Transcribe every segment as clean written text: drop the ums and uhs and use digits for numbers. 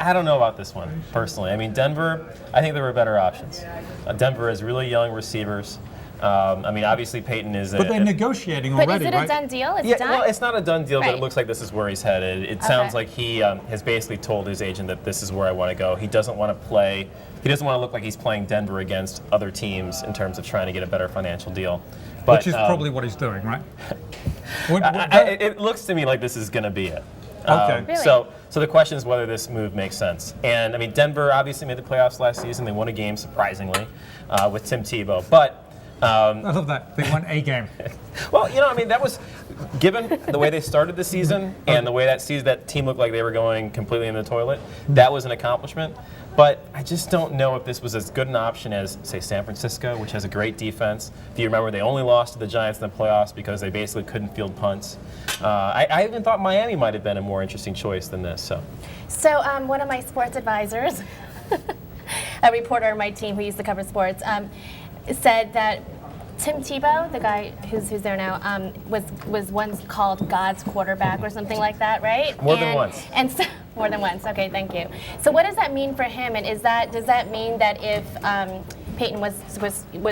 I don't know about this one, personally. I mean, Denver, I think there were better options. Denver has really young receivers. I mean, obviously Peyton is. But they're negotiating already, But is it right? a done deal? It's Yeah, done? well, it's not a done deal, but Right. it looks like this is where he's headed. It sounds like he has basically told his agent that this is where I want to go. He doesn't want to play. He doesn't want to look like he's playing Denver against other teams in terms of trying to get a better financial deal. But, Which is probably what he's doing, right? it looks to me like this is going to be it. Okay. Really? So the question is whether this move makes sense. And I mean, Denver obviously made the playoffs last season. They won a game, surprisingly, with Tim Tebow. But I love that. They won a game. well, you know, I mean, that was given the way they started the season and the way that team looked like they were going completely in the toilet. That was an accomplishment. But I just don't know if this was as good an option as, say, San Francisco, which has a great defense. If you remember, they only lost to the Giants in the playoffs because they basically couldn't field punts. I even thought Miami might have been a more interesting choice than this. So one of my sports advisors, a reporter on my team who used to cover sports, said that Tim Tebow, the guy who's there now, was once called God's quarterback or something like that, right? More than once. And so, more than once. Okay, thank you. So what does that mean for him? And does that mean that if Peyton was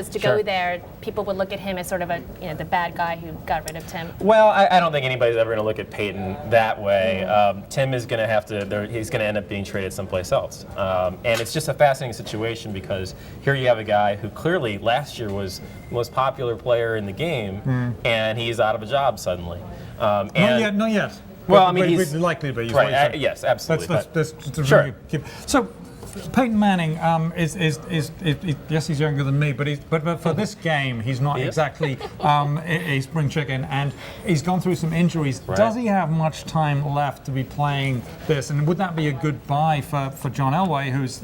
to Sure. go there, people would look at him as sort of the bad guy who got rid of Tim? Well, I don't think anybody's ever going to look at Peyton that way. Tim is going to have to. He's going to end up being traded someplace else, and it's just a fascinating situation because here you have a guy who clearly last year was the most popular player in the game, and he's out of a job suddenly. Not yet. Well, But I mean, he's likely to be. right. Yes, absolutely. That's Sure. So, Peyton Manning yes, he's younger than me, but for this game, he's not exactly a spring chicken, and he's gone through some injuries. Right. Does he have much time left to be playing this? And would that be a good buy for John Elway, who's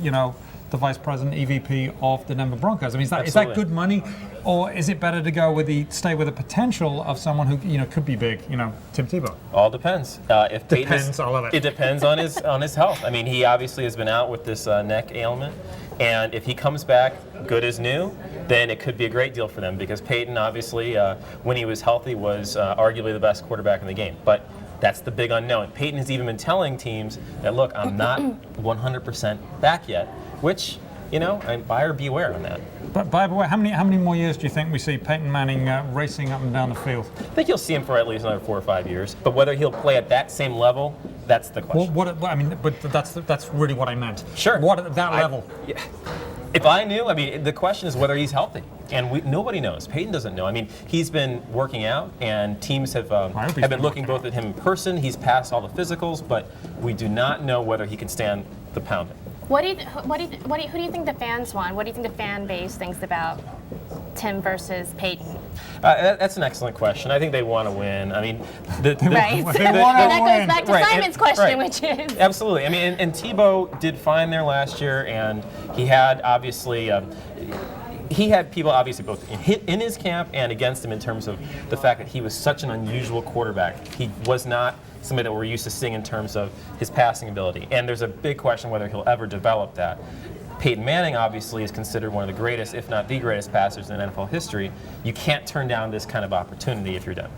the vice president, EVP of the Denver Broncos? I mean, is that Absolutely. good money, or is it better to go with stay with the potential of someone who could be big, Tim Tebow? All depends. If Peyton Depends, I love it. It depends on his health. I mean, he obviously has been out with this neck ailment, and if he comes back good as new, then it could be a great deal for them because Peyton, obviously, when he was healthy, was arguably the best quarterback in the game. But that's the big unknown. Peyton has even been telling teams that, look, I'm not 100% back yet, which, buyer beware on that. But by the way, how many more years do you think we see Peyton Manning racing up and down the field? I think you'll see him for at least another 4 or 5 years. But whether he'll play at that same level, that's the question. But that's really what I meant. Sure. What at that level? Yeah. If I knew, the question is whether he's healthy, and nobody knows. Peyton doesn't know. I mean, he's been working out, and teams have been looking both at him in person. He's passed all the physicals, but we do not know whether he can stand the pounding. Who do you think the fans want? What do you think the fan base thinks about Tim versus Peyton? That's an excellent question. I think they want to win. I mean, Right. They And wanna that win. goes back to Right, Simon's question, right. which is Absolutely. I mean, and Tebow did fine there last year, and he had obviously. He had people obviously both in his camp and against him in terms of the fact that he was such an unusual quarterback. He was not somebody that we're used to seeing in terms of his passing ability. And there's a big question whether he'll ever develop that. Peyton Manning obviously is considered one of the greatest, if not the greatest passers in NFL history. You can't turn down this kind of opportunity if you're done.